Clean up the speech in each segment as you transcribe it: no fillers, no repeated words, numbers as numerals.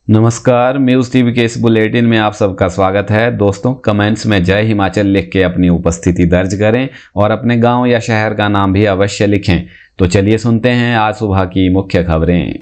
नमस्कार, news TV के इस बुलेटिन में आप सबका स्वागत है। दोस्तों, कमेंट्स में जय हिमाचल लिख के अपनी उपस्थिति दर्ज करें और अपने गांव या शहर का नाम भी अवश्य लिखें। तो चलिए सुनते हैं आज सुबह की मुख्य खबरें।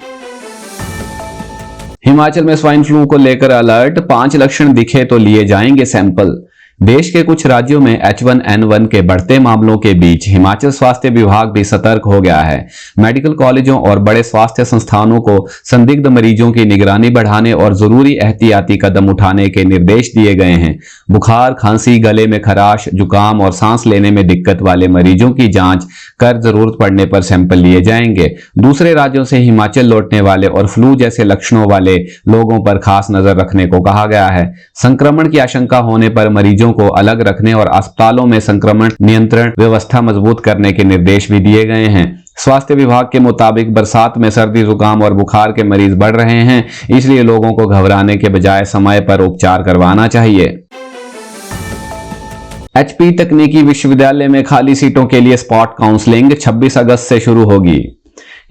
हिमाचल में स्वाइन फ्लू को लेकर अलर्ट, 5 लक्षण दिखे तो लिए जाएंगे सैंपल। देश के कुछ राज्यों में H1N1 के बढ़ते मामलों के बीच हिमाचल स्वास्थ्य विभाग भी सतर्क हो गया है। मेडिकल कॉलेजों और बड़े स्वास्थ्य संस्थानों को संदिग्ध मरीजों की निगरानी बढ़ाने और जरूरी एहतियाती कदम उठाने के निर्देश दिए गए हैं। बुखार, खांसी, गले में खराश, जुकाम और सांस लेने में दिक्कत वाले मरीजों की जांच कर जरूरत पड़ने पर सैंपल लिए जाएंगे। दूसरे राज्यों से हिमाचल लौटने वाले और फ्लू जैसे लक्षणों वाले लोगों पर खास नजर रखने को कहा गया है। संक्रमण की आशंका होने पर मरीजों को अलग रखने और अस्पतालों में संक्रमण नियंत्रण व्यवस्था मजबूत करने के निर्देश भी दिए गए हैं। स्वास्थ्य विभाग के मुताबिक बरसात में सर्दी, जुकाम और बुखार के मरीज बढ़ रहे हैं, इसलिए लोगों को घबराने के बजाय समय पर उपचार करवाना चाहिए। HP तकनीकी विश्वविद्यालय में खाली सीटों के लिए स्पॉट काउंसलिंग 26 अगस्त से शुरू होगी।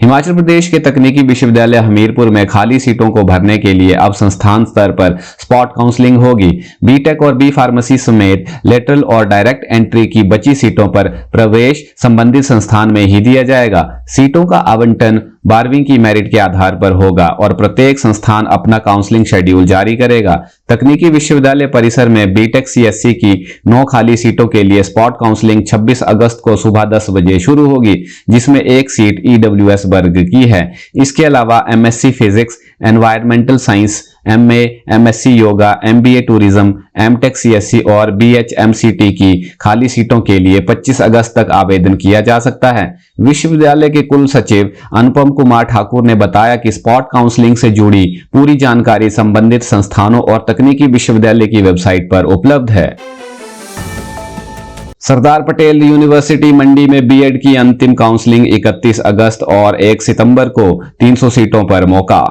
हिमाचल प्रदेश के तकनीकी विश्वविद्यालय हमीरपुर में खाली सीटों को भरने के लिए अब संस्थान स्तर पर स्पॉट काउंसलिंग होगी। बीटेक और बी फार्मेसी समेत लेटरल और डायरेक्ट एंट्री की बची सीटों पर प्रवेश संबंधित संस्थान में ही दिया जाएगा। सीटों का आवंटन 12वीं की मेरिट के आधार पर होगा और प्रत्येक संस्थान अपना काउंसलिंग शेड्यूल जारी करेगा। तकनीकी विश्वविद्यालय परिसर में बीटेक CSC की 9 खाली सीटों के लिए स्पॉट काउंसलिंग 26 अगस्त को सुबह 10 बजे शुरू होगी, जिसमें एक सीट EWS वर्ग की है। इसके अलावा MSc physics, environmental science, MA, MSc yoga, MBA tourism, MTech CSC और BHMCT की खाली सीटों के लिए 25 अगस्त तक आवेदन किया जा सकता है। विश्वविद्यालय के कुल सचिव अनुपम कुमार ठाकुर ने बताया कि स्पॉट काउंसलिंग से जुड़ी पूरी जानकारी संबंधित संस्थानों और तकनीकी विश्वविद्यालय की वेबसाइट पर उपलब्ध है। सरदार पटेल यूनिवर्सिटी मंडी में बीएड की अंतिम काउंसलिंग 31 अगस्त और 1 सितंबर को 300 सीटों पर मौका।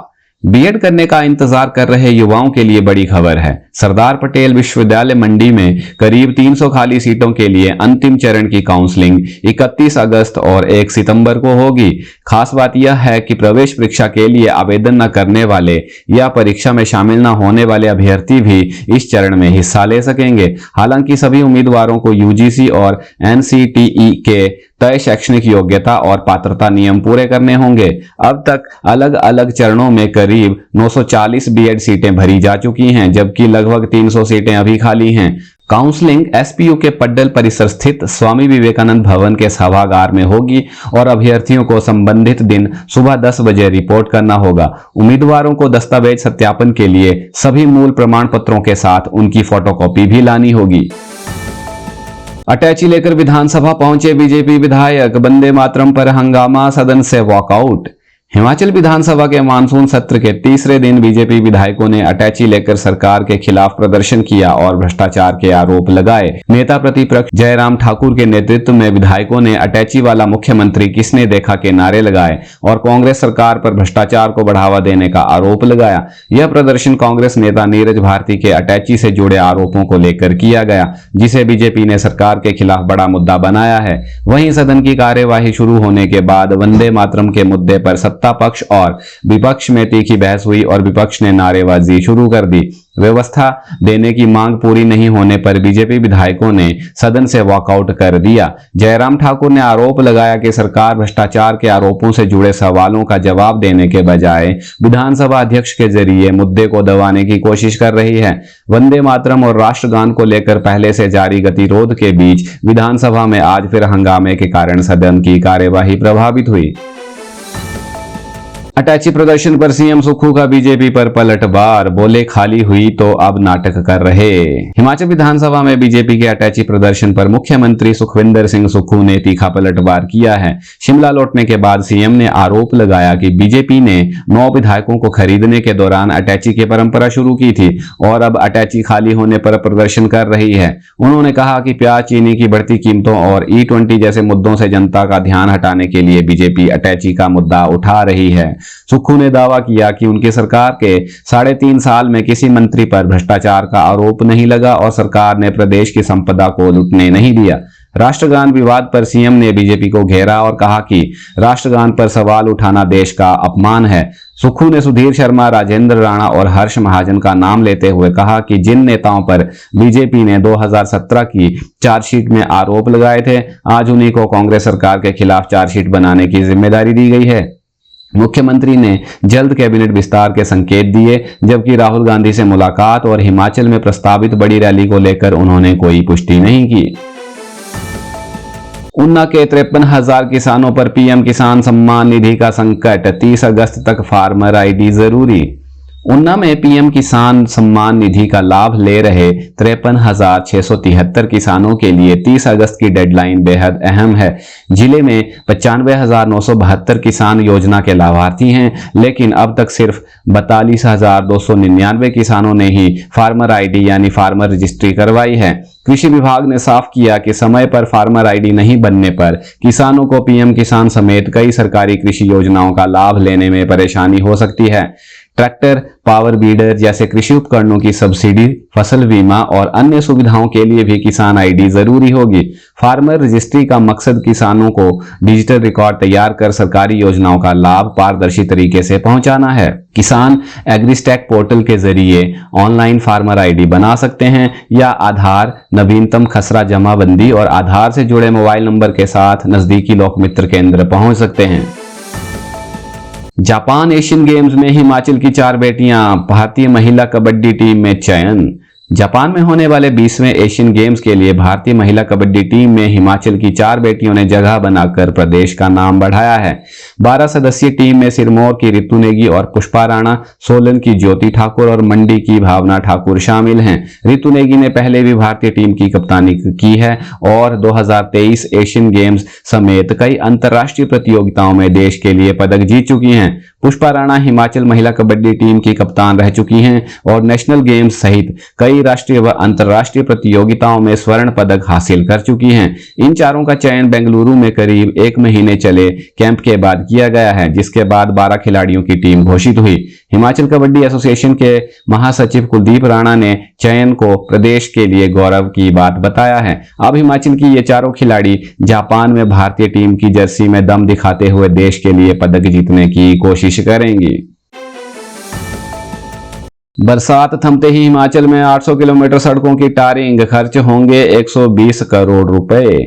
बीएड करने का इंतजार कर रहे युवाओं के लिए बड़ी खबर है। सरदार पटेल विश्वविद्यालय मंडी में करीब 300 खाली सीटों के लिए अंतिम चरण की काउंसलिंग 31 अगस्त और 1 सितंबर को होगी। खास बात यह है कि प्रवेश परीक्षा के लिए आवेदन न करने वाले या परीक्षा में शामिल न होने वाले अभ्यर्थी भी इस चरण में हिस्सा ले सकेंगे। हालांकि सभी उम्मीदवारों को UGC और NCTE के तय शैक्षणिक योग्यता और पात्रता नियम पूरे करने होंगे। अब तक अलग अलग चरणों में करीब 940 बीएड सीटें भरी जा चुकी हैं, जबकि लगभग 300 सीटें अभी खाली हैं। काउंसलिंग SPU के पड्डल परिसर स्थित स्वामी विवेकानंद भवन के सभागार में होगी और अभ्यर्थियों को संबंधित दिन सुबह 10 बजे रिपोर्ट करना होगा। उम्मीदवारों को दस्तावेज सत्यापन के लिए सभी मूल प्रमाण पत्रों के साथ उनकी फोटोकॉपी भी लानी होगी। अटैची लेकर विधानसभा पहुंचे बीजेपी विधायक, वंदे मातरम पर हंगामा, सदन से वॉकआउट। हिमाचल विधानसभा के मानसून सत्र के तीसरे दिन बीजेपी विधायकों ने अटैची लेकर सरकार के खिलाफ प्रदर्शन किया और भ्रष्टाचार के आरोप लगाए। नेता प्रतिपक्ष जयराम ठाकुर के नेतृत्व में विधायकों ने अटैची वाला मुख्यमंत्री किसने देखा के नारे लगाए और कांग्रेस सरकार पर भ्रष्टाचार को बढ़ावा देने का आरोप लगाया। यह प्रदर्शन कांग्रेस नेता नीरज भारती के अटैची से जुड़े आरोपों को लेकर किया गया, जिसे बीजेपी ने सरकार के खिलाफ बड़ा मुद्दा बनाया है। वहीं सदन की कार्यवाही शुरू होने के बाद वंदे मातरम के मुद्दे पर सत्ता पक्ष और विपक्ष में तीखी बहस हुई और विपक्ष ने नारेबाजी शुरू कर दी। व्यवस्था देने की मांग पूरी नहीं होने पर बीजेपी विधायकों ने सदन से वॉकआउट कर दिया। जयराम ठाकुर ने आरोप लगाया कि सरकार भ्रष्टाचार के आरोपों से जुड़े सवालों का जवाब देने के बजाय विधानसभा अध्यक्ष के जरिए मुद्दे को दबाने की कोशिश कर रही है। वंदे मातरम और राष्ट्रगान को लेकर पहले से जारी गतिरोध के बीच विधानसभा में आज फिर हंगामे के कारण सदन की कार्यवाही प्रभावित हुई। अटैची प्रदर्शन पर सीएम सुक्खू का बीजेपी पर पलटवार, बोले खाली हुई तो अब नाटक कर रहे। हिमाचल विधानसभा में बीजेपी के अटैची प्रदर्शन पर मुख्यमंत्री सुखविंदर सिंह सुक्खू ने तीखा पलटवार किया है। शिमला लौटने के बाद सीएम ने आरोप लगाया कि बीजेपी ने 9 विधायकों को खरीदने के दौरान अटैची की परंपरा शुरू की थी और अब अटैची खाली होने पर प्रदर्शन कर रही है। उन्होंने कहा कि प्याज, चीनी की बढ़ती कीमतों और E20 जैसे मुद्दों से जनता का ध्यान हटाने के लिए बीजेपी अटैची का मुद्दा उठा रही है। सुक्खू ने दावा किया कि उनकी सरकार के 3.5 साल में किसी मंत्री पर भ्रष्टाचार का आरोप नहीं लगा और सरकार ने प्रदेश की संपदा को लुटने नहीं दिया। राष्ट्रगान विवाद पर सीएम ने बीजेपी को घेरा और कहा कि राष्ट्रगान पर सवाल उठाना देश का अपमान है। सुक्खू ने सुधीर शर्मा, राजेंद्र राणा और हर्ष महाजन का नाम लेते हुए कहा कि जिन नेताओं पर बीजेपी ने 2017 की चार्जशीट में आरोप लगाए थे, आज उन्हीं को कांग्रेस सरकार के खिलाफ चार्जशीट बनाने की जिम्मेदारी दी गई है। मुख्यमंत्री ने जल्द कैबिनेट विस्तार के संकेत दिए, जबकि राहुल गांधी से मुलाकात और हिमाचल में प्रस्तावित बड़ी रैली को लेकर उन्होंने कोई पुष्टि नहीं की। ऊना के 53,000 किसानों पर पीएम किसान सम्मान निधि का संकट, 30 अगस्त तक फार्मर आईडी जरूरी। ऊना में पीएम किसान सम्मान निधि का लाभ ले रहे 53,673 किसानों के लिए 30 अगस्त की डेडलाइन बेहद अहम है। जिले में 95,972 किसान योजना के लाभार्थी हैं, लेकिन अब तक सिर्फ 42,299 किसानों ने ही फार्मर आईडी यानी फार्मर रजिस्ट्री करवाई है। कृषि विभाग ने साफ किया कि समय पर फार्मर आईडी नहीं बनने पर किसानों को पीएम किसान समेत कई सरकारी कृषि योजनाओं का लाभ लेने में परेशानी हो सकती है। ट्रैक्टर, पावर बीडर जैसे कृषि उपकरणों की सब्सिडी, फसल बीमा और अन्य सुविधाओं के लिए भी किसान आईडी जरूरी होगी। फार्मर रजिस्ट्री का मकसद किसानों को डिजिटल रिकॉर्ड तैयार कर सरकारी योजनाओं का लाभ पारदर्शी तरीके से पहुंचाना है। किसान एग्रीस्टैक पोर्टल के जरिए ऑनलाइन फार्मर आईडी बना सकते हैं या आधार, नवीनतम खसरा जमाबंदी और आधार से जुड़े मोबाइल नंबर के साथ नजदीकी लोक मित्र केंद्र पहुंच सकते हैं। जापान एशियन गेम्स में हिमाचल की 4 बेटियां, भारतीय महिला कबड्डी टीम में चयन। जापान में होने वाले 20वें एशियन गेम्स के लिए भारतीय महिला कबड्डी टीम में हिमाचल की 4 बेटियों ने जगह बनाकर प्रदेश का नाम बढ़ाया है। 12 सदस्यीय टीम में सिरमौर की रितु नेगी और पुष्पा राणा, सोलन की ज्योति ठाकुर और मंडी की भावना ठाकुर शामिल हैं। रितु नेगी ने पहले भी भारतीय टीम की कप्तानी की है और 2023 एशियन गेम्स समेत कई अंतर्राष्ट्रीय प्रतियोगिताओं में देश के लिए पदक जीत चुकी हैं। पुष्पा राणा हिमाचल महिला कबड्डी टीम की कप्तान रह चुकी हैं और नेशनल गेम्स सहित कई राष्ट्रीय व अंतर्राष्ट्रीय प्रतियोगिताओं में स्वर्ण पदक हासिल कर चुकी हैं। इन चारों का चयन बेंगलुरु में करीब 1 महीने चले कैंप के बाद किया गया है, जिसके बाद 12 खिलाड़ियों की टीम घोषित हुई। हिमाचल कबड्डी एसोसिएशन के महासचिव कुलदीप राणा ने चयन को प्रदेश के लिए गौरव की बात बताया है। अब हिमाचल की ये चारों खिलाड़ी जापान में भारतीय टीम की जर्सी में दम दिखाते हुए देश के लिए पदक जीतने की कोशिश करेंगी। बरसात थमते ही हिमाचल में 800 किलोमीटर सड़कों की टारिंग, खर्च होंगे 120 करोड़ रुपए।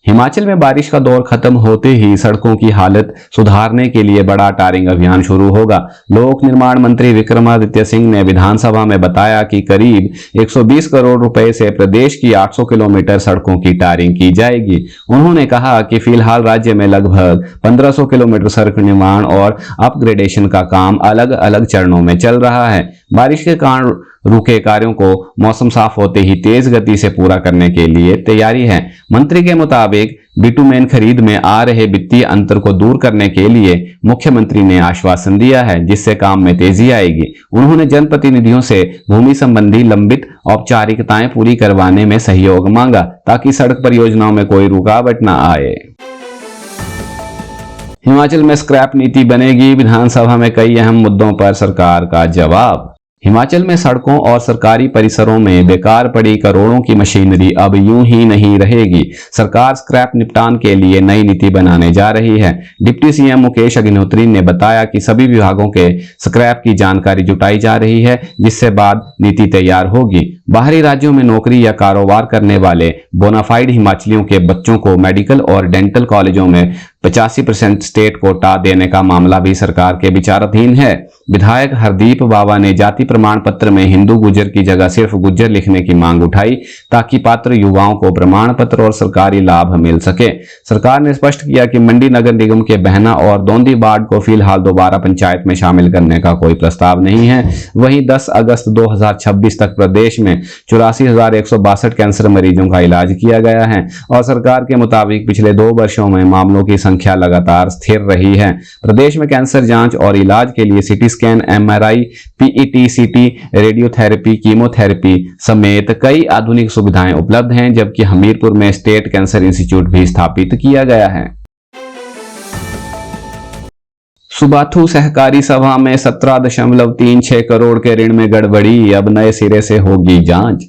हिमाचल में बारिश का दौर खत्म होते ही सड़कों की हालत सुधारने के लिए बड़ा टारिंग अभियान शुरू होगा। लोक निर्माण मंत्री विक्रमादित्य सिंह ने विधानसभा में बताया कि करीब 120 करोड़ रुपए से प्रदेश की 800 किलोमीटर सड़कों की टारिंग की जाएगी। उन्होंने कहा कि फिलहाल राज्य में लगभग 1500 किलोमीटर सड़क निर्माण और अपग्रेडेशन का काम अलग अलग चरणों में चल रहा है। बारिश के कारण रुके कार्यों को मौसम साफ होते ही तेज गति से पूरा करने के लिए तैयारी है। मंत्री के मुताबिक बिटुमेन खरीद में आ रहे वित्तीय अंतर को दूर करने के लिए मुख्यमंत्री ने आश्वासन दिया है, जिससे काम में तेजी आएगी। उन्होंने जनप्रतिनिधियों से भूमि संबंधी लंबित औपचारिकताएं पूरी करवाने में सहयोग मांगा ताकि सड़क परियोजनाओं में कोई रुकावट न आए। हिमाचल में स्क्रैप नीति बनेगी, विधानसभा में कई अहम मुद्दों पर सरकार का जवाब। हिमाचल में सड़कों और सरकारी परिसरों में बेकार पड़ी करोड़ों की मशीनरी अब यूं ही नहीं रहेगी। सरकार स्क्रैप निपटान के लिए नई नीति बनाने जा रही है। डिप्टी सीएम मुकेश अग्निहोत्री ने बताया कि सभी विभागों के स्क्रैप की जानकारी जुटाई जा रही है, जिससे बाद नीति तैयार होगी। बाहरी राज्यों में नौकरी या कारोबार करने वाले बोनाफाइड हिमाचलियों के बच्चों को मेडिकल और डेंटल कॉलेजों में 85% स्टेट कोटा देने का मामला भी सरकार के विचाराधीन है। विधायक हरदीप बाबा ने जाति प्रमाण पत्र में हिंदू गुज्जर की जगह सिर्फ गुज्जर लिखने की मांग उठाई ताकि पात्र युवाओं को प्रमाण पत्र और सरकारी लाभ मिल सके। सरकार ने स्पष्ट किया कि मंडी नगर निगम के बहना और दोंदी वार्ड को फिलहाल दोबारा पंचायत में शामिल करने का कोई प्रस्ताव नहीं है। वहीं 10 अगस्त 2026 तक प्रदेश में 84,162 कैंसर मरीजों का इलाज किया गया है और सरकार के मुताबिक पिछले 2 वर्षों में मामलों की संख्या लगातार स्थिर रही है। प्रदेश में कैंसर जांच और इलाज के लिए सीटी स्कैन, एमआरआई, पीईटी सीटी, रेडियोथेरेपी, कीमोथेरेपी समेत कई आधुनिक सुविधाएं उपलब्ध हैं, जबकि हमीरपुर में स्टेट कैंसर इंस्टीट्यूट भी स्थापित किया गया है। सुबाथू सहकारी सभा में 17.36 करोड़ के ऋण में गड़बड़ी, अब नए सिरे से होगी जांच।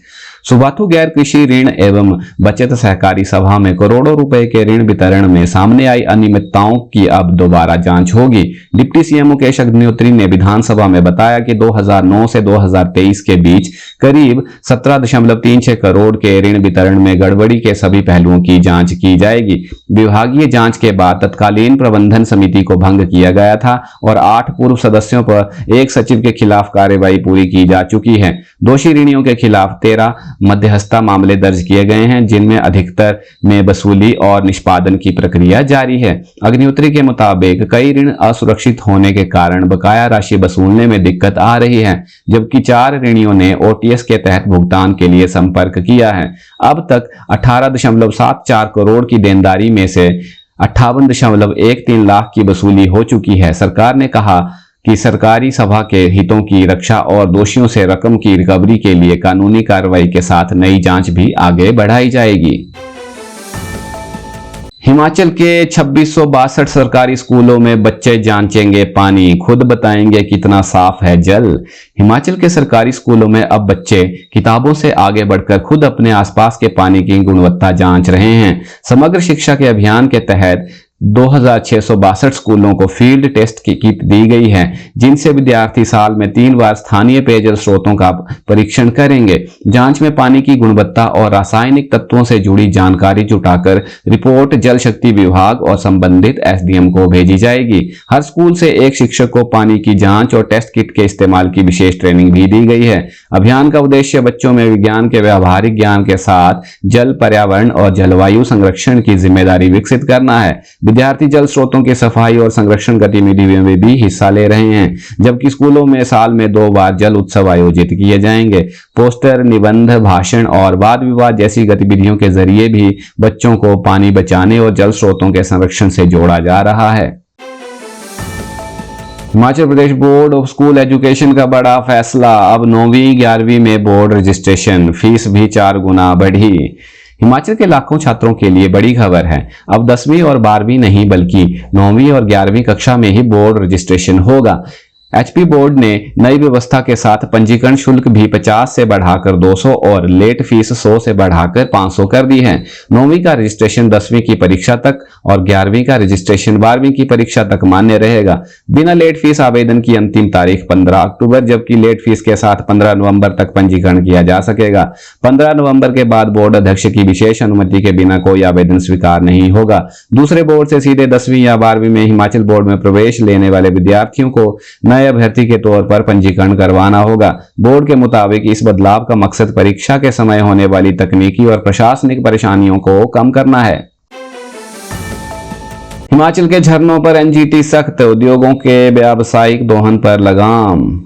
सुबाथू गैर कृषि ऋण एवं बचत सहकारी सभा में करोड़ों रुपए के ऋण वितरण में सामने आई अनियमितताओं की अब दोबारा जांच होगी। डिप्टी सीएम मुकेश अग्निहोत्री ने विधानसभा में बताया कि 2009 से 2023 के बीच करीब 17.36 करोड़ के ऋण वितरण में गड़बड़ी के सभी पहलुओं की जांच की जाएगी। विभागीय जांच के बाद तत्कालीन प्रबंधन समिति को भंग किया गया था और 8 पूर्व सदस्यों पर एक सचिव के खिलाफ कार्रवाई पूरी की जा चुकी है। दोषी ऋणियों के खिलाफ 13 मध्यस्थता मामले दर्ज किए गए हैं, जिनमें अधिकतर में वसूली और निष्पादन की प्रक्रिया जारी है। अग्निहोत्री के मुताबिक कई ऋण असुरक्षित होने के कारण बकाया राशि वसूलने में दिक्कत आ रही है, जबकि 4 ऋणियों ने ओटीएस के तहत भुगतान के लिए संपर्क किया है। अब तक 18.74 करोड़ की देनदारी में से 58.13 लाख की वसूली हो चुकी है। सरकार ने कहा कि सरकारी सभा के हितों की रक्षा और दोषियों से रकम की रिकवरी के लिए कानूनी कार्रवाई के साथ नई जांच भी आगे बढ़ाई जाएगी। हिमाचल के 2662 सरकारी स्कूलों में बच्चे जांचेंगे पानी, खुद बताएंगे कितना साफ है जल। हिमाचल के सरकारी स्कूलों में अब बच्चे किताबों से आगे बढ़कर खुद अपने आसपास के पानी की गुणवत्ता जांच रहे हैं। समग्र शिक्षा के अभियान के तहत 2662 स्कूलों को फील्ड टेस्ट की किट दी गई है, जिनसे विद्यार्थी साल में 3 बार स्थानीय पेयजल स्रोतों का परीक्षण करेंगे। जांच में पानी की गुणवत्ता और रासायनिक तत्वों से जुड़ी जानकारी जुटाकर रिपोर्ट जल शक्ति विभाग और संबंधित एसडीएम को भेजी जाएगी। हर स्कूल से एक शिक्षक को पानी की जांच और टेस्ट किट के इस्तेमाल की विशेष ट्रेनिंग भी दी गई है। अभियान का उद्देश्य बच्चों में विज्ञान के व्यावहारिक ज्ञान के साथ जल, पर्यावरण और जलवायु संरक्षण की जिम्मेदारी विकसित करना है। विद्यार्थी जल स्रोतों की सफाई और संरक्षण गतिविधियों में भी हिस्सा ले रहे हैं, जबकि स्कूलों में साल में 2 बार जल उत्सव आयोजित किए जाएंगे। पोस्टर, निबंध, भाषण और वाद विवाद जैसी गतिविधियों के जरिए भी बच्चों को पानी बचाने और जल स्रोतों के संरक्षण से जोड़ा जा रहा है। Himachal Pradesh board of school education का बड़ा फैसला, अब 9वीं 11वीं में बोर्ड रजिस्ट्रेशन, फीस भी 4 गुना बढ़ी। हिमाचल के लाखों छात्रों के लिए बड़ी खबर है। अब 10वीं और 12वीं नहीं बल्कि 9वीं और 11वीं कक्षा में ही बोर्ड रजिस्ट्रेशन होगा। एचपी बोर्ड ने नई व्यवस्था के साथ पंजीकरण शुल्क भी 50 से बढ़ाकर 200 और लेट फीस 100 से बढ़ाकर 500 कर दी है। 9वीं का रजिस्ट्रेशन 10वीं की परीक्षा तक और 11वीं का रजिस्ट्रेशन 12वीं की परीक्षा तक मान्य रहेगा। बिना लेट फीस आवेदन की अंतिम तारीख 15 अक्टूबर, जबकि लेट फीस के साथ 15 नवंबर तक पंजीकरण किया जा सकेगा। 15 नवंबर के बाद बोर्ड अध्यक्ष की विशेष अनुमति के बिना कोई आवेदन स्वीकार नहीं होगा। दूसरे बोर्ड से सीधे 10वीं या 12वीं में हिमाचल बोर्ड में प्रवेश लेने वाले विद्यार्थियों को नए अभ्यर्थी के तौर पर पंजीकरण करवाना होगा। बोर्ड के मुताबिक इस बदलाव का मकसद परीक्षा के समय होने वाली तकनीकी और प्रशासनिक परेशानियों को कम करना है। हिमाचल के झरनों पर एनजीटी सख्त, उद्योगों के व्यावसायिक दोहन पर लगाम।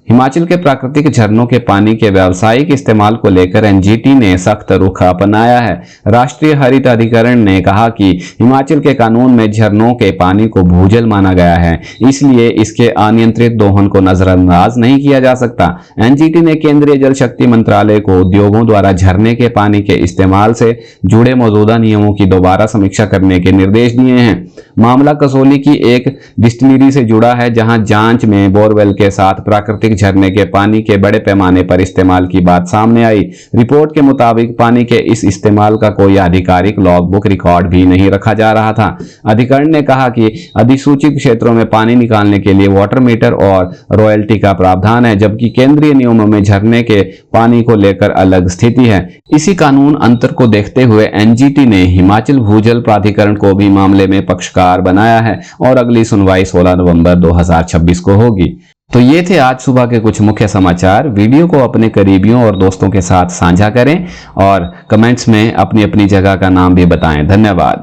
हिमाचल के प्राकृतिक झरनों के पानी के व्यावसायिक इस्तेमाल को लेकर एनजीटी ने सख्त रुख अपनाया है। राष्ट्रीय हरित अधिकरण ने कहा कि हिमाचल के कानून में झरनों के पानी को भूजल माना गया है, इसलिए इसके अनियंत्रित दोहन को नजरअंदाज नहीं किया जा सकता। एनजीटी ने केंद्रीय जल शक्ति मंत्रालय को उद्योगों द्वारा झरने के पानी के इस्तेमाल से जुड़े मौजूदा नियमों की दोबारा समीक्षा करने के निर्देश दिए हैं। मामला कसौली की एक डिस्टिलरी से जुड़ा है, जहां जांच में बोरवेल के साथ प्राकृतिक झरने के पानी के बड़े पैमाने पर इस्तेमाल की बात सामने आई। रिपोर्ट के मुताबिक पानी के इस इस्तेमाल का कोई आधिकारिक लॉगबुक रिकॉर्ड भी नहीं रखा जा रहा था। अधिकरण ने कहा कि अधिसूचित क्षेत्रों में पानी निकालने के लिए वाटर मीटर और रॉयल्टी का प्रावधान है, जबकि केंद्रीय नियमों में झरने के पानी को लेकर अलग स्थिति है। इसी कानून अंतर को देखते हुए एनजीटी ने हिमाचल भूजल प्राधिकरण को भी मामले में पक्षकार बनाया है और अगली सुनवाई 16 नवंबर 2026 को होगी। तो ये थे आज सुबह के कुछ मुख्य समाचार। वीडियो को अपने करीबियों और दोस्तों के साथ साझा करें और कमेंट्स में अपनी अपनी जगह का नाम भी बताएं। धन्यवाद।